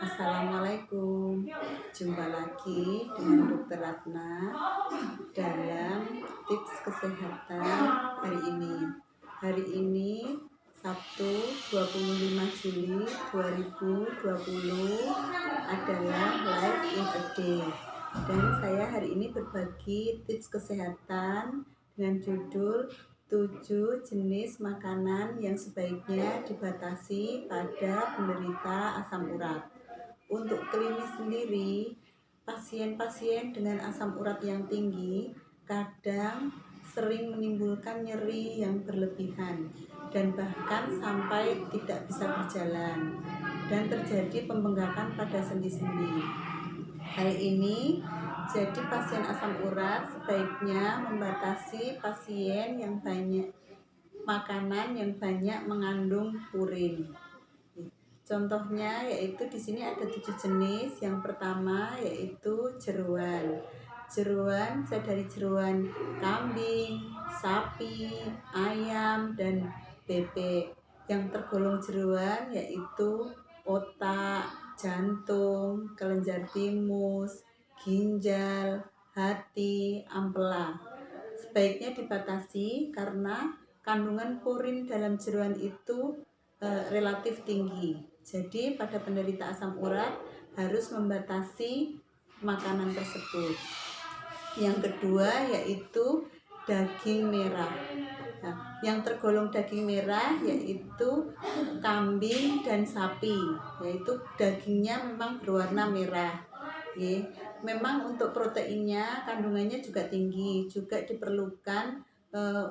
Assalamualaikum, jumpa lagi dengan Dokter Ratna dalam tips kesehatan hari ini. Hari ini Sabtu 25 Juli 2020 adalah Life in a Day. Dan saya hari ini berbagi tips kesehatan dengan judul 7 jenis makanan yang sebaiknya dibatasi pada penderita asam urat. Untuk klinis sendiri, pasien-pasien dengan asam urat yang tinggi kadang sering menimbulkan nyeri yang berlebihan dan bahkan sampai tidak bisa berjalan dan terjadi pembengkakan pada sendi-sendi. Hal ini jadi pasien asam urat sebaiknya membatasi pasien yang banyak makanan yang banyak mengandung purin. Contohnya yaitu di sini ada 7 jenis. Yang pertama yaitu jeroan. Jeroan bisa dari jeroan kambing, sapi, ayam, dan bebek. Yang tergolong jeroan yaitu otak, jantung, kelenjar timus, ginjal, hati, ampela. Sebaiknya dibatasi karena kandungan purin dalam jeroan itu relatif tinggi. Jadi pada penderita asam urat harus membatasi makanan tersebut. Yang kedua yaitu daging merah. Nah, yang tergolong daging merah yaitu kambing dan sapi, yaitu dagingnya memang berwarna merah. Memang untuk proteinnya kandungannya juga tinggi, juga diperlukan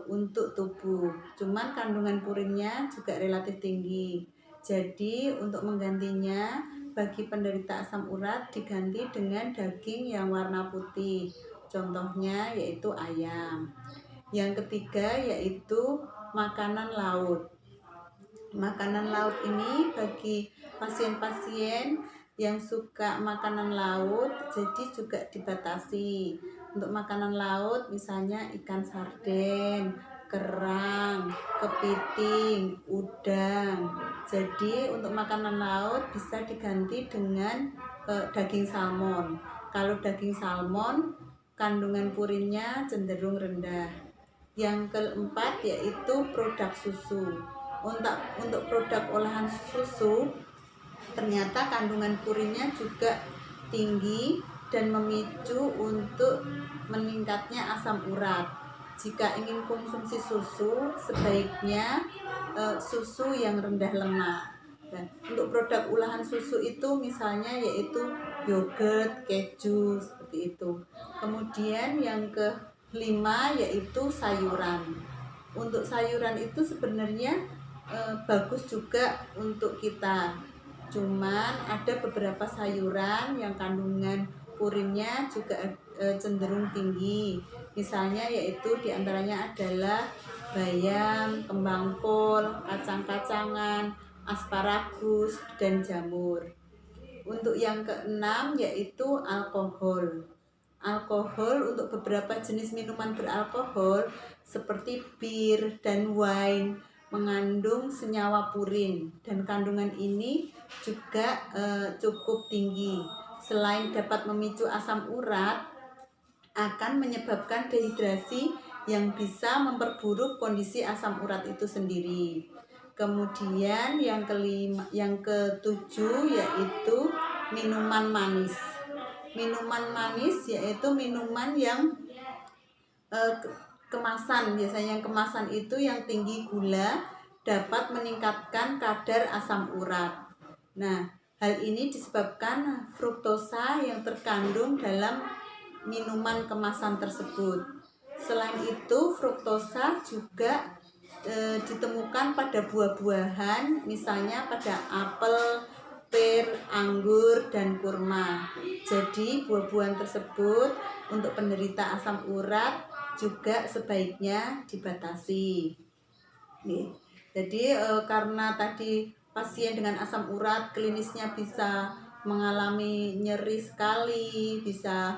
untuk tubuh. Cuman kandungan purinnya juga relatif tinggi. Jadi untuk menggantinya bagi penderita asam urat diganti dengan daging yang warna putih. Contohnya yaitu ayam. Yang ketiga yaitu makanan laut. Makanan laut ini bagi pasien-pasien yang suka makanan laut jadi juga dibatasi. Untuk makanan laut misalnya ikan sarden, kerang, kepiting, udang. Jadi untuk makanan laut bisa diganti dengan daging salmon. Kalau daging salmon kandungan purinnya cenderung rendah. Yang keempat yaitu produk susu. Untuk produk olahan susu ternyata kandungan purinnya juga tinggi dan memicu untuk meningkatnya asam urat. Jika ingin konsumsi susu, sebaiknya susu yang rendah lemak. Dan untuk produk olahan susu itu misalnya yaitu yogurt, keju, seperti itu. Kemudian yang kelima yaitu sayuran. Untuk sayuran itu sebenarnya bagus juga untuk kita. Cuman ada beberapa sayuran yang kandungan purinnya juga cenderung tinggi. Misalnya yaitu diantaranya adalah bayam, kembang kol, kacang-kacangan, asparagus, dan jamur. Untuk yang keenam yaitu alkohol. Alkohol untuk beberapa jenis minuman beralkohol seperti bir dan wine mengandung senyawa purin dan kandungan ini juga cukup tinggi. Selain dapat memicu asam urat, akan menyebabkan dehidrasi yang bisa memperburuk kondisi asam urat itu sendiri. Kemudian yang ketujuh yaitu minuman manis. Minuman manis yaitu minuman yang kemasan. Biasanya yang kemasan itu yang tinggi gula dapat meningkatkan kadar asam urat. Nah, hal ini disebabkan fruktosa yang terkandung dalam minuman kemasan tersebut. Selain itu, fruktosa juga ditemukan pada buah-buahan, misalnya pada apel, pir, anggur, dan kurma. Jadi buah-buahan tersebut untuk penderita asam urat juga sebaiknya dibatasi. Jadi karena tadi pasien dengan asam urat klinisnya bisa mengalami nyeri sekali, bisa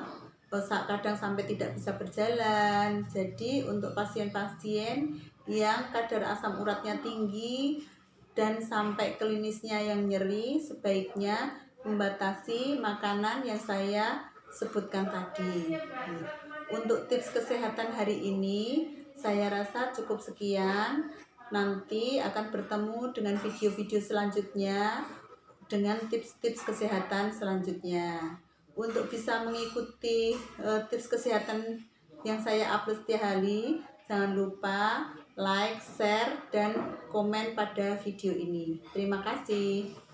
kadang sampai tidak bisa berjalan. Jadi untuk pasien-pasien yang kadar asam uratnya tinggi dan sampai klinisnya yang nyeri, sebaiknya membatasi makanan yang saya sebutkan tadi. Untuk tips kesehatan hari ini saya rasa cukup sekian. Nanti akan bertemu dengan video-video selanjutnya dengan tips-tips kesehatan selanjutnya. Untuk bisa mengikuti tips kesehatan yang saya upload setiap hari, jangan lupa like, share, dan komen pada video ini. Terima kasih.